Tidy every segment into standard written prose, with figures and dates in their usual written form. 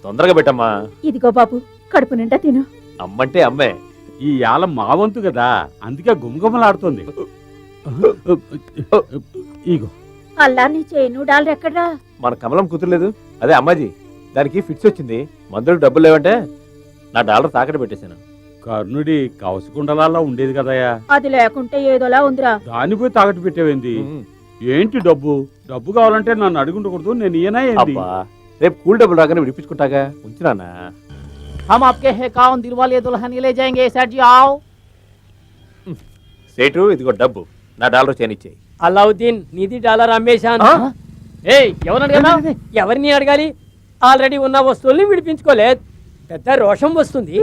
తొందరగా పెట్టమ్మా. ఇదిగో బాబు, కడుపు నిండా తిను. అమ్మంటే అమ్మే. ఈ యాలం మా వంతు కదా, అందుకే గుమగుమలాడుతుంది. ఇగో అల్లా నీ చేను డాలర్ ఎక్కడ్రా? మన కమలం కూతురులేదు, అదే అమ్మాజీ, దానికి ఫిట్స్ వచ్చింది. మందులకు డబ్బులు లేవంటే నా డాలర్ తాకట్టు పెట్టేశాను. కర్ణుడి కవసకుండలాల్లో ఉండేది కదయ్యా, అది లేకుంటే ఏదోలా ఉందిరా. దాన్ని పోయి తాకట్టు పెట్టేవేంది? ఏంటి డబ్బు? డబ్బు కావాలంటే నన్ను అడుగుండకూడదు, నేను ఈయన ఏంది? అబ్బా, రేపు కూల్ డబ్బులు రాగానే విడిపించుకుంటాగా, ఉంచునా. हम आपके है कौन दिल वाले दुल्हन ले जाएंगे सेठ जी आओ. సేటు ఇదిగో డబ్బు, నా డాలర్ చేనిచ్చేయి. అల్లావుద్దీన్ నీది డాలర్ అమ్మేశాను. ఎవరిని అడగాలి? ఎవరిని అడగాలి? ఆల్రెడీ ఉన్న వస్తువుల్ని విడిపించుకోలేదు, పెద్ద రోషం వస్తుంది.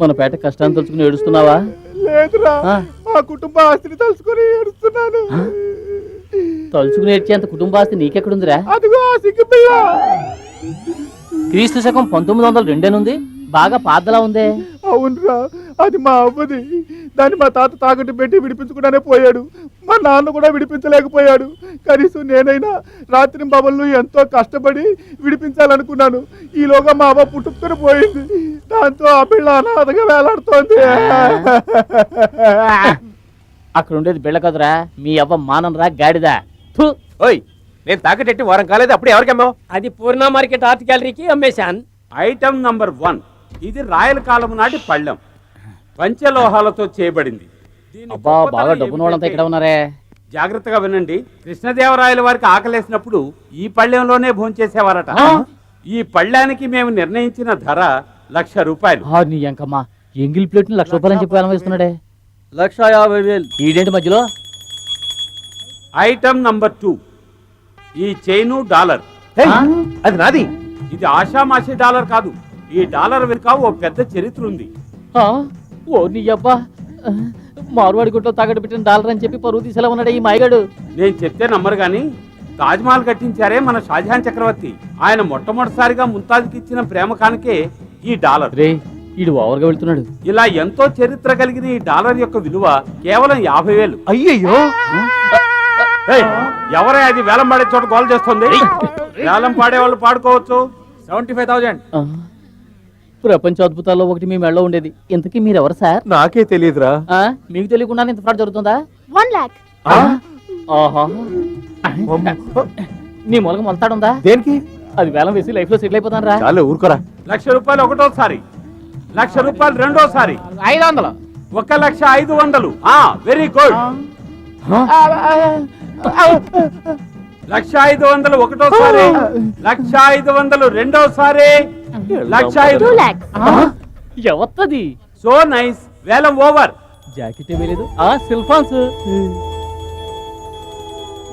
మన పేట కష్టాన్ని తలుచుకుని ఏడుస్తున్నావా? లేదురా, మా కుటుంబ ఆస్తిని తలుచుకుని ఏడుస్తున్నాను. తలుచుకుని ఏడ్చేంత కుటుంబాస్తి నీకెక్కడుందిరా? అదిగో ఆ సిగ్గుపిల్ల. క్రీస్తు శకం 1902 ఉంది, బాగా పాతలా ఉందే. అవునరా, అది మా అవ్వది. దాన్ని మా తాత తాకట్టు పెట్టి విడిపించుకుండానే పోయాడు. మా నాన్న కూడా విడిపించలేకపోయాడు. కనీసం నేనైనా రాత్రి బాబులను ఎంతో కష్టపడి విడిపించాలనుకున్నాను. ఈలోగా మా అవ్వ పుట్టుకుని పోయింది. దాంతో ఆ పిల్ల అనాథగా వేలాడుతోంది. అక్కడ ఉండేది బిళ్ళ కదరా, మీ అవ్వ మానరా గాడిదా. ఓయ్, నేను తాకట్టెట్టి వారం కాలేదు, అప్పుడు ఎవరికి అమ్మావు? అది పూర్ణ మార్కెట్ ఆర్ట్ గ్యాలరీకి అమ్మేశాను. ఐటమ్ నంబర్ 1, ఇది రాయల కాలం నాటి పళ్ళెం, పంచలోహాలతో చేయబడింది. అబ్బా, బాగా డబ్బున వాళ్ళంతా ఇక్కడ ఉన్నారే. జాగ్రత్తగా వినండి. కృష్ణదేవరాయల వారికి ఆకలేసినప్పుడు ఈ పళ్ళెంలోనే భోంచేసేవారట. ఈ పళ్ళానికి మేము నిర్ణయించిన ధర 1,00,000 రూపాయలు. నీ ఎంకమ్మా, ఎంగిల్ ప్లేట్ 1,00,000 రూపాయలని చెప్పి వేలం వేస్తున్నాడే. 1,50,000. ఈడేంటి మధ్యలో? ఐటమ్ నంబర్ 2, ఈ చైను డాలర్. అది నాది. ఇది ఆషామాషి డాలర్ కాదు, ఈ డాలర్ వెనుక ఓ పెద్ద చరిత్ర ఉంది. ఓ నీ అబ్బా, మార్వాడి గుట్లో తాగట్టు పెట్టిన డాలర్ అని చెప్పి పరువు తీసేలా ఉన్నాడే ఈ మాయగాడు. నేను చెప్తే నమ్మరు గాని, తాజ్మహల్ కట్టించారే మన షాజహాన్ చక్రవర్తి. ఆయన మొట్టమొదటిసారిగా ముంతాజ్కి ఇచ్చిన ప్రేమ కానుకే ఈ డాలర్. రే, ఈడు ఓవర్గా వెళ్తున్నాడు. ఇలా ఎంతో చరిత్ర కలిగిన ఈ డాలర్ యొక్క విలువ కేవలం 50,000. అయ్యయ్యో, ఎవరే అది వేలం పాడే చోట గోల్ చేస్తుంది? వేలం పాడే వాళ్ళు పాడుకోవచ్చు. 75,000. ప్రపంచ అద్భుతాల్లో ఒకటి మీ మెళ్ళలో ఉండేది. ఇంతకీ మీరెవరు సార్? నాకే తెలియదురా. మీకు తెలియకుండా ఇంత ఫ్రాడ్ జరుగుతుందా? 1 lakh. ఆహా, నీ మూలక మొలతాడుందా? దేనికి? అది వేలం వేసి లైఫ్ లో సెటిల్ అయిపోతాను రా. చాలు ఊరుకోరా. 1,00,000 రూపాయలు ఒకటోసారి, 1,00,000 రూపాయలు రెండోసారి, 500. 1,500,000. Very good. 1,500,000 ఒకటోసారి, 1,500,000 రెండోసారి, 1,05,000. 2 lakhs. ఎవత్తది? So nice. వేలం ఓవర్. జాకెట్ వేయలేదు. సిల్ఫాన్స్.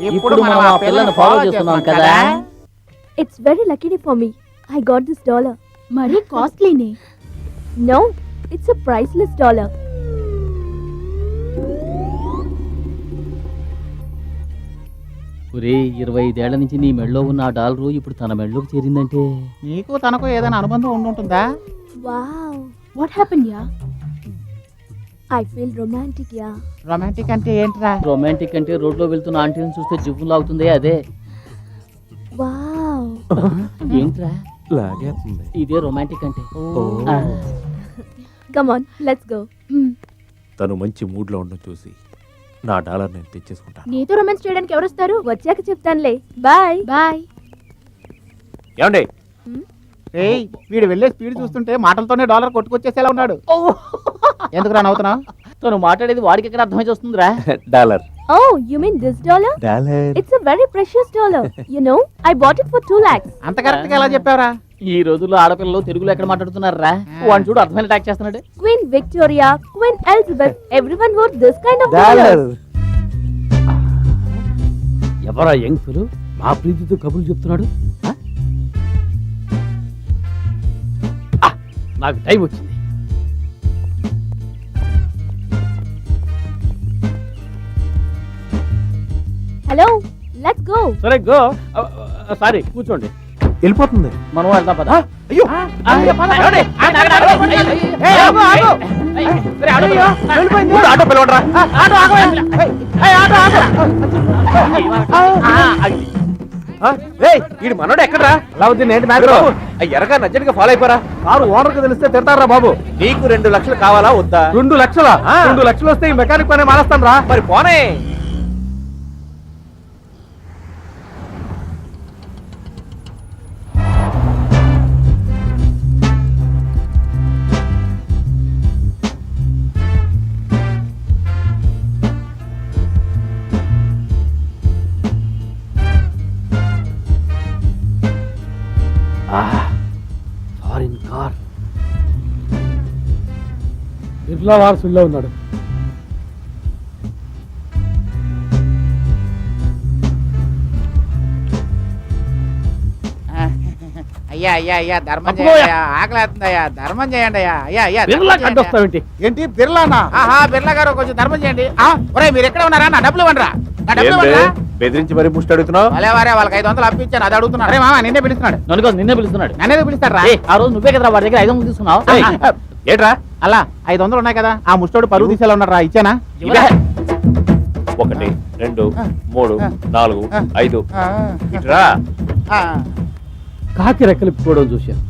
ఇప్పుడు మనం ఆ పిల్లని ఫాలో చేస్తున్నాం కదా. It's very lucky for me. I got this dollar. Mari costly ne. No, it's a priceless dollar. ఒరే, 25 ఏళ్ల నుంచి నీ మెళ్ళలో ఉన్న ఆ డాలరు ఇప్పుడు తన మెళ్ళలోకి చేరిందంటే నీకు తనకు ఏదైనా అనుబంధం ఉండుంటుందా? Wow. What happened, yeah? I feel romantic, yeah. Romantic అంటే ఏంట్రా? రొమాంటిక్ అంటే రోడ్లో వెళ్తున్న ఆంటీని చూస్తే జివ్వులా అవుతుంది, అదే. Wow. ఏంట్రా లాగేస్తుంది. ఇదే రొమాంటిక్ అంటే. Come on, let's go. తను మంచి మూడ్ లో ఉండడం చూసి నా డాలర్ నేను తెచ్చేసుకుంటాను. నీతో రొమాన్స్ చేయడానికి ఎవరు వస్తారు? వచ్చాక చెప్తానులే. Bye bye. ఏమండి? ఏయ్, వీడు వెళ్ళే స్పీడ్ చూస్తుంటే మాటలతోనే డాలర్ కొట్టుకొచ్చేసేలా ఉన్నాడు. ఎందుకురా నవ్వుతున్నావు? తను మాట్లాడేది వాడికి ఎక్కడ అర్థమై వస్తుందిరా? Dollar. Oh, you mean this dollar? Dollar. It's a very precious dollar. You know, I bought it for 2 lakhs. అంత కరెక్ట్ గా ఎలా చెప్పావురా? ఈ రోజుల్లో ఆడపిల్లలు తెలుగులో ఎక్కడ మాట్లాడుతున్నారా? వాడిని చూడు అర్థమైన అటాక్ చేస్తున్నాడు. Queen Victoria, Queen Elizabeth, everyone wore this kind of dollar. dollars. ఎవరా యంగ్ ఫెలో మా ప్రీతితో కబుర్లు చెప్తున్నాడు? నాకు టైం వచ్చింది. Hello, let's go. సరే గో. సారీ, కూర్చోండి. వెళ్ళిపోతుంది. మనం వెళ్దాం పద. అయ్యో, ముందు ఆటో పిలవండిరా. ఆ, రేయ్, ఈడు మనోడు ఎక్కడ్రా? అలావుద్దీన్ ఏంటి మ్యాటర్? ఎరగా నజ్జడిగా ఫాలో అయిపోరా. కారు ఓనర్ కి తెలిస్తే తిడతారా బాబు? నీకు 2 లక్షలు కావాలా వద్దా? 2 లక్షల ఆ. 2 లక్షలు వస్తే ఈ మెకానిక్ పని మానేస్తాను రా. మరి పోనే. Foreign car. బిర్లా వారసుల్లో ఉన్నాడు. అయ్యా అయ్యా అయ్యా ధర్మం అబ్బో, చేయండి అయ్యా, ఆకలి వేస్తుందయ్యా, ధర్మం చేయండి అయ్యా అయ్యా అయ్యా ధర్మం బిర్లా చేయండి. కట్టొస్తావేంటి? ఏంటి బిర్లానా? ఆహా బిర్లా గారు కొంచెం ధర్మం చేయండి. ఒరే మీరు ఎక్కడ ఉన్నారా? నా డబ్బులు ఇవ్వండిరా, నా డబ్బులు ఏంటి? ఇవ్వండిరా. బెదిరించి మరి ముష్టి అడుగుతున్నావు? వాళ్ళే వారే వాళ్ళకి 500 అప్పించాను, అది అడుగుతున్నాడు. అరే మామ నిన్నే పిలుస్తున్నాడు. నిన్నే పిలుస్తున్నాడు. నన్నే పిలుస్తాడు రా. ఆ రోజు నువ్వే కదా వాడి దగ్గర 500 తీసుకున్నావు. ఏయ్, ఏంట్రా? అలా 500 ఉన్నాయి కదా, ఆ ముష్టోడు పరువు తీసేలా ఉన్నాడు రా, ఇచ్చానా? ఇదే. 1 2 3 4 5 ఇట్రా. ఆ, కాకి రెక్కలిప్పుకోవడం చూశాను,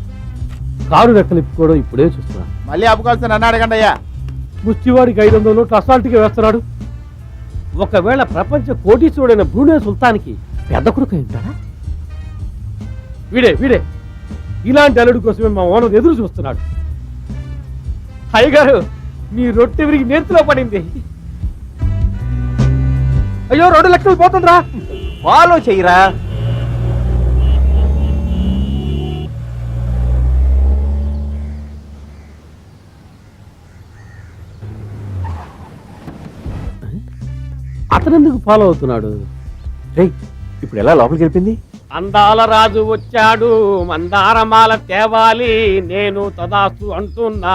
కారు రెక్కలిప్పుకోవడం ఇప్పుడే చూస్తున్నా. మళ్ళీ అప్పుకోవాల్సిన నన్ను అడగండి అయ్యా. ముష్టివాడికి 500 నోట్లు అసాల్ట్గా వేస్తున్నాడు. ఒకవేళ ప్రపంచ కోటీశ్వరుడైన బ్రూనే సుల్తాన్కి పెద్ద కొడుకు అయి ఉంటాడా? వీడే వీడే ఇలాంటి అల్లుడి కోసమే మా ఓనర్ ఎదురు చూస్తున్నాడు. అయ్యగారు, మీ రొట్టె విరిగి నేర్చులో పడింది. అయ్యో 2 లక్షలు పోతుందిరా. ఫాలో చెయ్యరా. అతనెందుకు ఫాలో అవుతున్నాడు? రేయ్, ఇప్పుడు ఎలా లోపలికి వెళ్ళింది? అందాల రాజు వచ్చాడు, మందారమాల తేవాలి, నేను తదాస్తు అంటున్నా.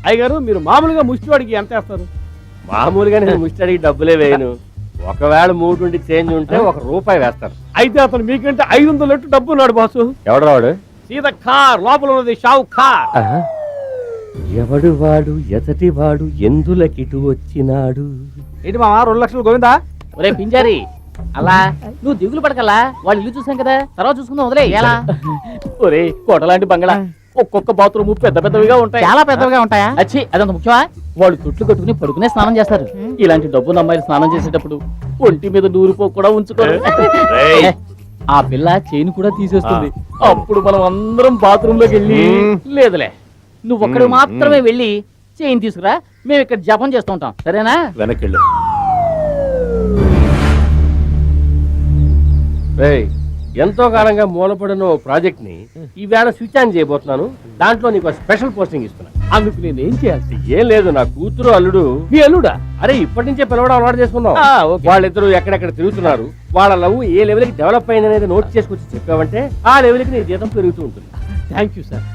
అయ్యగారు, మీరు మామూలుగా ముష్టివాడికి ఎంత వేస్తారు? మామూలుగా నేను ముష్టడికి డబ్బులే వేయను. ఒకవేళ 3 చేంజ్ ఉంటే ₹1 వేస్తారు. అయితే అతను మీకంటే 500 లెట్టు డబ్బు ఉన్నాడు బాసు. ఎవడు రావాడు? సీత కార్ లోపల ఉన్నది షావు కార్. ఎవడు వాడు ఎతటి వాడు ఎందులకిటు వచ్చినాడు? ఏంటి మామ 2 లక్షలు గోవిందా? ఒరే పింజారి, అలా నువ్వు దిగులు పడకలా, వాళ్ళు ఇల్లు చూసాం కదా, తర్వాత చూసుకుందాం, వదిలే. ఎలా? ఒరే కోటలాంటి బంగళా, ఒక్కొక్క బాత్రూమ్ పెద్ద పెద్దవిగా ఉంటాయి. చాలా పెద్దగా ఉంటాయా? అచ్చి, అదంత ముఖ్యమా? వాళ్ళు తుట్లు కట్టుకుని పడుకునే స్నానం చేస్తారు. ఇలాంటి డబ్బున్న అమ్మాయిలు స్నానం చేసేటప్పుడు ఒంటి మీద నూరుపో కూడా ఉంచుకోరు. రేయ్. ఆ పిల్ల చైన్ కూడా తీసేస్తుంది. అప్పుడు మనం అందరం బాత్రూమ్ లోకి వెళ్ళి, లేదులే నువ్వు ఒక్కడు మాత్రమే వెళ్ళి చైన్ తీసుకురా, మేము ఇక్కడ జపం చేస్తూ ఉంటాం, సరేనా? వెనక్కి వెళ్ళు. రేయ్, ఎంతో కాలంగా మూలపడిన ఓ ప్రాజెక్ట్ ని ఈవేళ స్విచ్ ఆన్ చేయబోతున్నాను. దాంట్లో నీకు స్పెషల్ పోస్టింగ్ ఇస్తున్నా. అందుకు నేను ఏం చేయాల్సి? ఏం లేదు, నా కూతురు అల్లుడు. మీ అల్లుడా? అరే, ఇప్పటి నుంచే పిలవడం అలవాటు చేసుకుందాం. ఓకే. వాళ్ళిద్దరూ ఎక్కడెక్కడ తిరుగుతున్నారు, వాళ్ళ లవ్ ఏ లెవెల్ కి డెవలప్ అయింది అనేది నోట్ చేసుకొచ్చి చెప్పావంటే ఆ లెవెల్ కి నీ జీతం పెరుగుతూ ఉంటుంది. Thank you sir.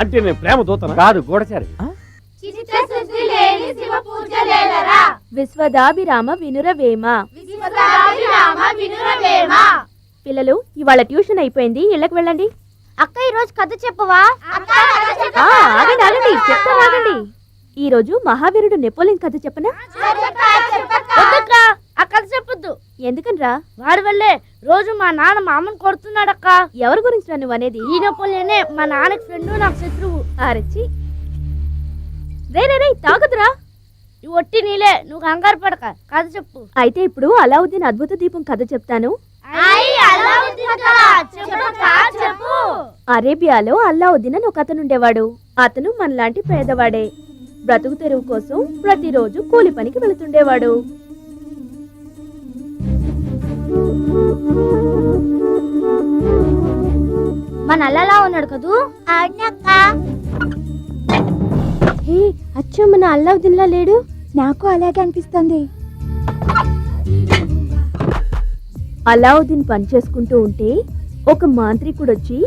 అంటే నేను ప్రేమ దూతనా? కాదు, గూఢచారి. విశ్వదాభిరామ వినురవేమ. పిల్లలు, ఇవాళ ట్యూషన్ అయిపోయింది, ఇళ్ళకి వెళ్ళండి. అక్క ఈ రోజు కథ చెప్పవా? ఆగండి ఆగండి, చెప్తాను ఆగండి. ఈ రోజు మహావీరుడు నెపోలియన్ కథ చెప్పనా? ఆ కథ చెప్పొద్దు. ఎందుకనరా? వాడి వల్లే రోజు మా నాన్న మా అమ్మని కొడుతున్నాడక్క. ఎవరి గురించి నువ్వు అనేది? ఈ నెపోలియనే మా నాన్నకి ఫ్రెండ్, నాకు శత్రువు. అరచి రే రే రే, తాగదురా. ఇవి ఒట్టి నీలే, నువ్వు కంగారు పడక, కథ చెప్పు. అయితే ఇప్పుడు అలావుద్దీన్ అద్భుత దీపం కథ చెప్తాను. అరేబియాలో అల్లావుద్దీన్ అని ఒక అతను ఉండేవాడు. అతను మనలాంటి పేదవాడే. బ్రతుకు తెరువు కోసం ప్రతిరోజు కూలి పనికి వెళుతుండేవాడు. మన అల్లలా ఉన్నాడు కదూ? హే, అచ్చా మన అల్లావుద్దీన్ లా లేడు? నాకు అలాగే అనిపిస్తుంది. అలావుద్దీన్ పనిచేసుకుంటూ ఉంటే ఒక మాంత్రికుడు వచ్చి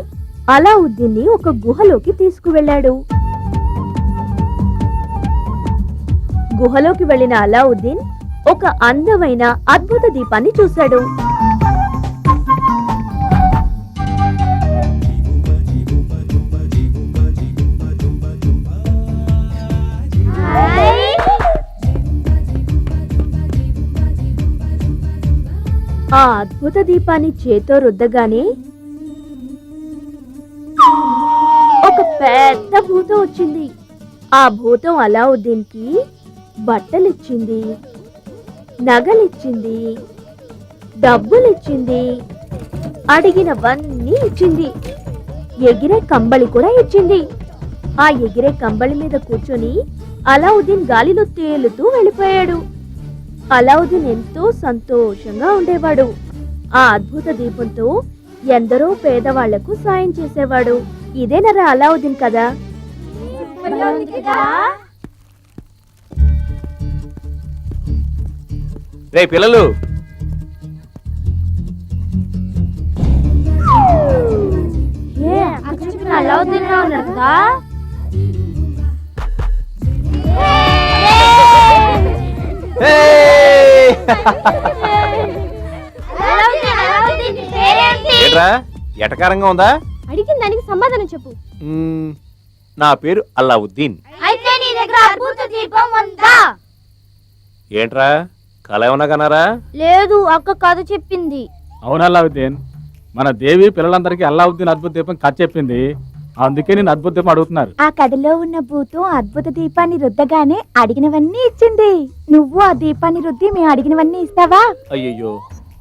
అలావుద్దీన్ ని ఒక గుహలోకి తీసుకువెళ్ళాడు. గుహలోకి వెళ్ళిన అలావుద్దీన్ ఒక అందమైన అద్భుత దీపాన్ని చూశాడు. ఆ అద్భుత దీపాన్ని చేతో రుద్దగానే ఒక పెద్ద భూతం వచ్చింది. ఆ భూతం అలావుద్దీన్కి బట్టలిచ్చింది, నగలిచ్చింది, డబ్బులిచ్చింది, అడిగినవన్నీ ఇచ్చింది. ఎగిరే కంబళి కూడా ఇచ్చింది. ఆ ఎగిరే కంబళి మీద కూర్చొని అలావుద్దీన్ గాలిలో తేలుతూ వెళ్ళిపోయాడు. అలావుద్దీన్ ఎంతో సంతోషంగా ఉండేవాడు. ఆ అద్భుత దీపంతో ఎందరో పేదవాళ్లకు సాయం చేసేవాడు. ఇదేనరా అలావుద్దీన్ కదా. రే పిల్లలు, అలావుద్దీన్ లా ఉన్నాడు కదా. ఏంట్రా ఎటకారంగా ఉందా? అడిగిన దానికి సమాధానం చెప్పు. నా పేరు అల్లావుద్దీన్. అయితే నీ దగ్గర అద్భుత దీపం ఉందా? ఏంట్రా కళ ఏమన్నా కన్నారా? లేదు, అక్క కథ చెప్పింది. అవును అల్లావుద్దీన్, మన దేవి పిల్లలందరికీ అల్లావుద్దీన్ అద్భుత దీపం కథ చెప్పింది. అందుకే నేను అద్భుత దీపం అడుగుతున్నారు. ఆ కథలో ఉన్న భూతం అద్భుత దీపాన్ని రుద్దగానే అడిగినవన్నీ ఇచ్చింది. నువ్వు ఆ దీపాన్ని రుద్ది మేము అడిగినవన్నీ ఇస్తావా? అయ్యయ్యో,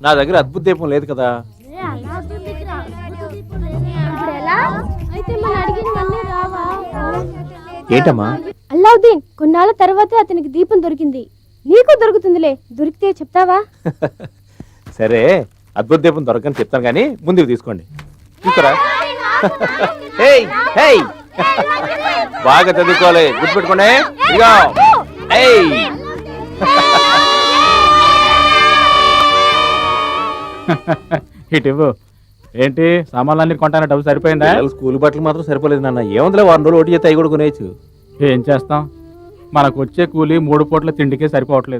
నా దగ్గర అద్భుత దీపం లేదు కదా. ఏంటమ్మా? అల్లావుద్దీన్, కొన్నాళ్ళ తర్వాత అతనికి దీపం దొరికింది. నీకు దొరుకుతుందిలే, దొరికితే చెప్తావా? సరే, అద్భుత దీపం దొరకని చెప్తాను కానీ ముందుకు తీసుకోండి. తీసుకురా. Hey, hey. బాగా చదువుకోవాలి, గుర్తుపెట్టుకోండి. ఇదిగో. ఏయ్. ఇటు ఇవ్వు. ఏంటి సామాన్లన్నీ కొంటానే డబ్బు సరిపోయిందా? పిల్లల స్కూల్ బట్టలు మాత్రం సరిపోలేదు నాన్న. ఏముందిలే, వారం రోజులు ఒకటి చేస్తే అవి కూడా కొనేయచ్చు. ఏం చేస్తాం, మనకు వచ్చే కూలి 3 పూట్ల తిండికే సరిపోవట్లేదు.